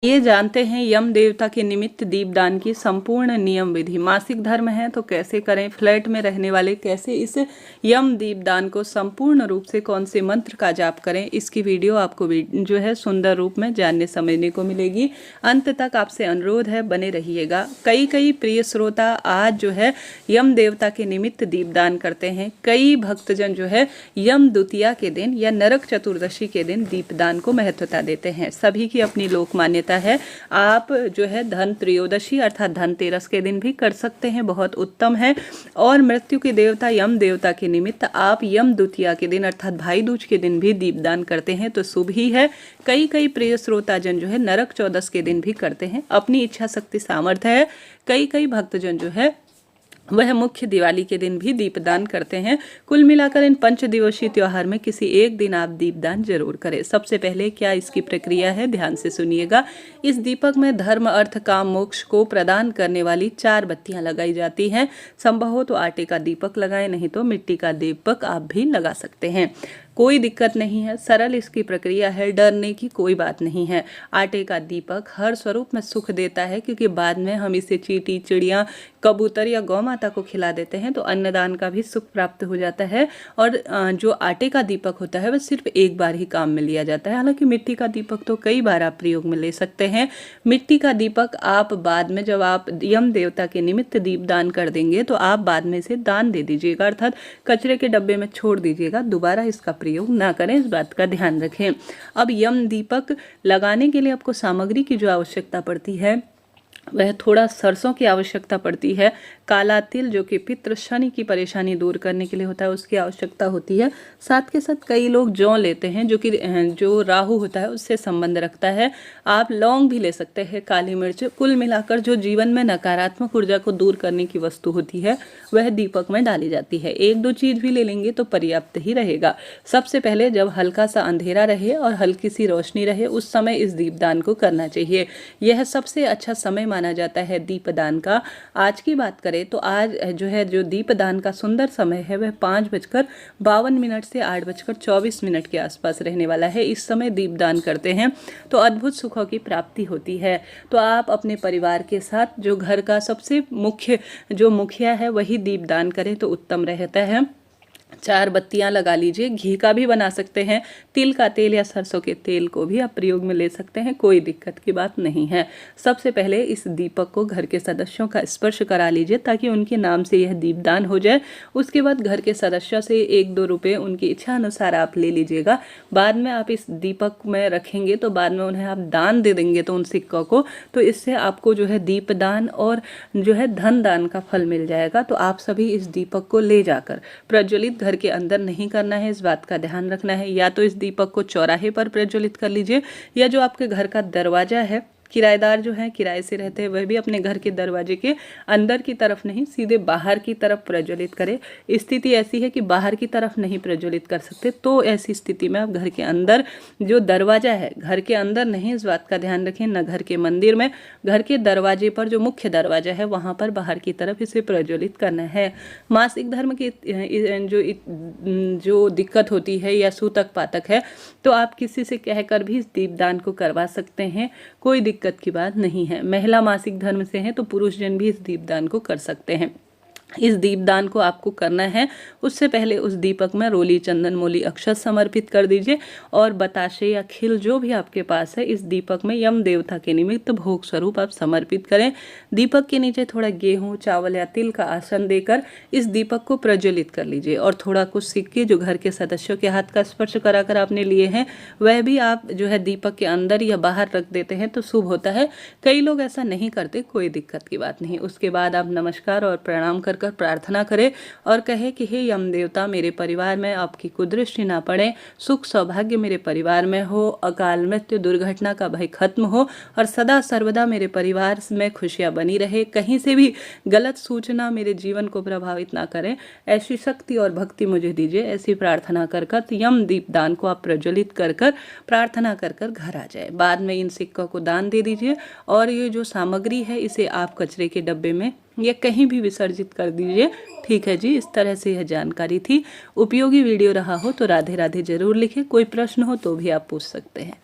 ये जानते हैं यम देवता के निमित्त दीपदान की संपूर्ण नियम विधि। मासिक धर्म है तो कैसे करें, फ्लैट में रहने वाले कैसे इस यम दीपदान को संपूर्ण रूप से कौन से मंत्र का जाप करें, इसकी वीडियो आपको जो है सुंदर रूप में जानने समझने को मिलेगी। अंत तक आपसे अनुरोध है बने रहिएगा। कई प्रिय श्रोता आज जो है यम देवता के निमित्त दीपदान करते हैं। कई भक्तजन जो है यम द्वितीया के दिन या नरक चतुर्दशी के दिन दीपदान को महत्वता देते हैं। सभी की अपनी लोक मान्यता है। आप जो है धन त्रयोदशी अर्थात धनतेरस के दिन भी कर सकते हैं, बहुत उत्तम है। और मृत्यु के देवता यम देवता के निमित्त आप यम द्वितीया के दिन अर्थात भाई दूज के दिन भी दीपदान करते हैं तो शुभ ही है। कई प्रिय श्रोताजन जो है नरक चौदस के दिन भी करते हैं। अपनी इच्छा शक्ति सामर्थ्य है। कई भक्तजन जो है वह मुख्य दिवाली के दिन भी दीपदान करते हैं। कुल मिलाकर इन 5 दिवसीय त्योहार में किसी एक दिन आप दीपदान जरूर करें। सबसे पहले क्या इसकी प्रक्रिया है, ध्यान से सुनिएगा। इस दीपक में धर्म अर्थ काम मोक्ष को प्रदान करने वाली 4 बत्तियां लगाई जाती हैं। संभव हो तो आटे का दीपक लगाएं, नहीं तो मिट्टी का दीपक आप भी लगा सकते हैं। कोई दिक्कत नहीं है, सरल इसकी प्रक्रिया है, डरने की कोई बात नहीं है। आटे का दीपक हर स्वरूप में सुख देता है, क्योंकि बाद में हम इसे चींटी चिड़िया कबूतर या गौ माता को खिला देते हैं तो अन्नदान का भी सुख प्राप्त हो जाता है। और जो आटे का दीपक होता है वह सिर्फ एक बार ही काम में लिया जाता है। हालांकि मिट्टी का दीपक तो कई बार आप प्रयोग में ले सकते हैं। मिट्टी का दीपक आप बाद में जब आप यम देवता के निमित्त दीपदान कर देंगे तो आप बाद में इसे दान दे दीजिएगा, अर्थात कचरे के डब्बे में छोड़ दीजिएगा। दोबारा इसका प्रयोग ना करें, इस बात का ध्यान रखें। अब यम दीपक लगाने के लिए आपको सामग्री की जो आवश्यकता पड़ती है वह थोड़ा सरसों की आवश्यकता पड़ती है। काला तिल जो कि पितृ शनि की परेशानी दूर करने के लिए होता है उसकी आवश्यकता होती है। साथ के साथ कई लोग जौ लेते हैं जो कि जो राहु होता है उससे संबंध रखता है। आप लौंग भी ले सकते हैं, काली मिर्च। कुल मिलाकर जो जीवन में नकारात्मक ऊर्जा को दूर करने की वस्तु होती है वह दीपक में डाली जाती है। 1-2 चीज भी ले लेंगे तो पर्याप्त ही रहेगा। सबसे पहले जब हल्का सा अंधेरा रहे और हल्की सी रोशनी रहे उस समय इस दीपदान को करना चाहिए। यह सबसे अच्छा समय माना जाता है दीपदान का। आज की बात करें तो आज जो दीपदान का सुंदर समय है वह 5:52 से 8:24 के आसपास रहने वाला है। इस समय दीपदान करते हैं तो अद्भुत सुखों की प्राप्ति होती है। तो आप अपने परिवार के साथ जो घर का सबसे मुख्य जो मुखिया है वही दीपदान करें तो उत्तम रहता है। 4 बत्तियां लगा लीजिए। घी का भी बना सकते हैं, तिल का तेल या सरसों के तेल को भी आप प्रयोग में ले सकते हैं, कोई दिक्कत की बात नहीं है। सबसे पहले इस दीपक को घर के सदस्यों का स्पर्श करा लीजिए ताकि उनके नाम से यह दीपदान हो जाए। उसके बाद घर के सदस्यों से 1-2 रुपये उनकी इच्छा अनुसार आप ले लीजिएगा। बाद में आप इस दीपक में रखेंगे तो बाद में उन्हें आप दान दे देंगे तो उन सिक्कों को, तो इससे आपको जो है दीपदान और जो है धन दान का फल मिल जाएगा। तो आप सभी इस दीपक को ले जाकर प्रज्वलित घर के अंदर नहीं करना है, इस बात का ध्यान रखना है। या तो इस दीपक को चौराहे पर प्रज्वलित कर लीजिए या जो आपके घर का दरवाजा है, किराएदार जो है किराए से रहते हैं वह भी अपने घर के दरवाजे के अंदर की तरफ नहीं सीधे बाहर की तरफ प्रज्वलित करें। स्थिति ऐसी है कि बाहर की तरफ नहीं प्रज्वलित कर सकते तो ऐसी स्थिति में आप घर के अंदर जो दरवाजा है, घर के अंदर नहीं, इस बात का ध्यान रखें। न घर के मंदिर में, घर के दरवाजे पर जो मुख्य दरवाजा है वहां पर बाहर की तरफ इसे प्रज्वलित करना है। मासिक धर्म की जो दिक्कत होती है या सूतक पातक है तो आप किसी से कहकर भी इस दीपदान को करवा सकते हैं, कोई दिक्कत की बात नहीं है। महिला मासिक धर्म से हैं तो पुरुष जन भी इस दीपदान को कर सकते हैं। इस दीपदान को आपको करना है उससे पहले उस दीपक में रोली चंदन मोली अक्षत समर्पित कर दीजिए और बताशे या खिल जो भी आपके पास है इस दीपक में यम देवता के निमित्त भोग स्वरूप आप समर्पित करें। दीपक के नीचे थोड़ा गेहूं चावल या तिल का आसन देकर इस दीपक को प्रज्वलित कर लीजिए और थोड़ा कुछ सिक्के जो घर के सदस्यों के हाथ का स्पर्श कराकर आपने लिए हैं वह भी आप जो है दीपक के अंदर या बाहर रख देते हैं तो शुभ होता है। कई लोग ऐसा नहीं करते, कोई दिक्कत की बात नहीं। उसके बाद आप नमस्कार और प्रणाम कर प्रार्थना करें और कहे कि हे यम देवता, मेरे परिवार में आपकी कुदृष्टि ना पड़े, सुख सौभाग्य मेरे परिवार में हो, अकाल मृत्यु दुर्घटना का भय खत्म हो और सदा सर्वदा मेरे परिवार में खुशियां बनी रहे, कहीं से भी गलत सूचना मेरे जीवन को प्रभावित ना करें, ऐसी शक्ति और भक्ति मुझे दीजिए। ऐसी प्रार्थना कर यम दीपदान को आप प्रज्वलित कर प्रार्थना कर घर आ जाए। बाद में इन सिक्कों को दान दे दीजिए और ये जो सामग्री है इसे आप कचरे के डब्बे में या कहीं भी विसर्जित कर दीजिए। ठीक है जी, इस तरह से यह जानकारी थी। उपयोगी वीडियो रहा हो तो राधे राधे जरूर लिखें। कोई प्रश्न हो तो भी आप पूछ सकते हैं।